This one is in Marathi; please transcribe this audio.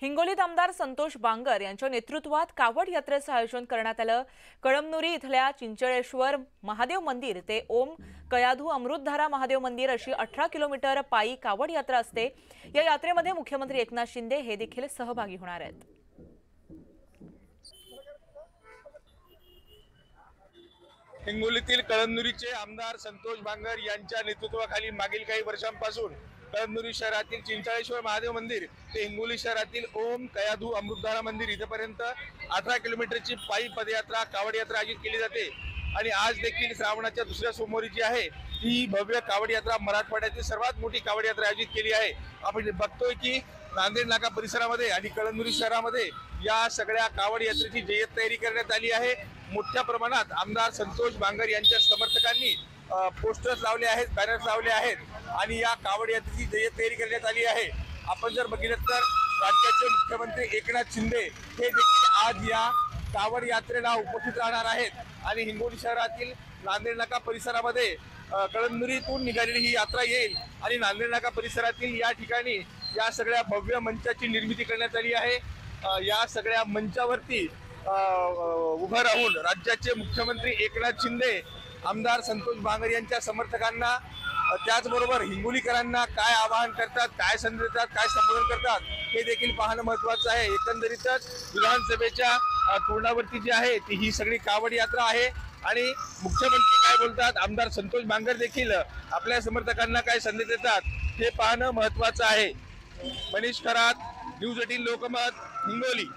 हिंगोलीत आमदार संतोष बांगर यांच्या नेतृत्वात कावड यात्रेचं आयोजन करण्यात आलं। कळमनुरी इथल्या चिंचळेश्वर महादेव मंदिर ते ओम कयाधू अमृतधारा महादेव मंदिर अशी 18 किलोमीटर पायी कावड यात्रा असते। या यात्रेमध्ये मुख्यमंत्री एकनाथ शिंदे हे देखील सहभागी होणार आहेत। हिंगोलीतील कळमनुरीचे आमदार संतोष बांगर यांच्या नेतृत्वाखाली मागील काही वर्षांपासून कळमनुरी शहरातील चिंचळेश्वर महादेव मंदिर ते हिंगोली शहरातील ओम कयाधू अमृतधारा मंदिर इथपर्यंत 18 किलोमीटरची पायी पदयात्रा कावड यात्रा आयोजित केली जाते। आणि आज देखील श्रावणाच्या दुसऱ्या सोमवारी जी आहे ती भव्य कावड यात्रा मराठवाड्यातील सर्वात मोठी कावड यात्रा आयोजित केली आहे। आपण बघतोय की नांदेड नाका परिसरामध्ये आणि कळमनुरी शहरामध्ये या सगळ्या कावड यात्रेची जय्यत तयारी करण्यात आली आहे। मोठ्या प्रमाणात आमदार संतोष बांगर यांच्या समर्थकांनी पोस्टर्स लावले आहेत, बॅनर्स लावले आहेत आणि या कावड यात्रेची जय्यत तयारी करण्यात आली आहे। आपण जर बघितलं तर राज्याचे मुख्यमंत्री एकनाथ शिंदे हे देखील आज या कावड यात्रेला उपस्थित राहणार आहेत आणि हिंगोली शहरातील नांदेड नाका परिसरामध्ये कळमनुरीतून निघालेली ही यात्रा येईल आणि नांदेड नाका परिसरातील या ठिकाणी या सगळ्या भव्य मंचाची निर्मिती करण्यात आली आहे। या सगळ्या मंचावरती उभं राहून राज्याचे मुख्यमंत्री एकनाथ शिंदे आमदार संतोष बांगर यांच्या समर्थकांना त्याचबरोबर हिंगोलीकरांना काय आवाहन करतात, काय संदेश देतात, काय संबोधन करतात हे देखील पाहणं महत्त्वाचं आहे। एकंदरीतच विधानसभेच्या तोंडावरती जी आहे ती ही सगळी कावड यात्रा आहे आणि मुख्यमंत्री काय बोलतात, आमदार संतोष बांगर देखील आपल्या समर्थकांना काय संदेश देतात हे पाहणं महत्त्वाचं आहे। मनीष खरात, न्यूज 18 लोकमत, हिंगोली।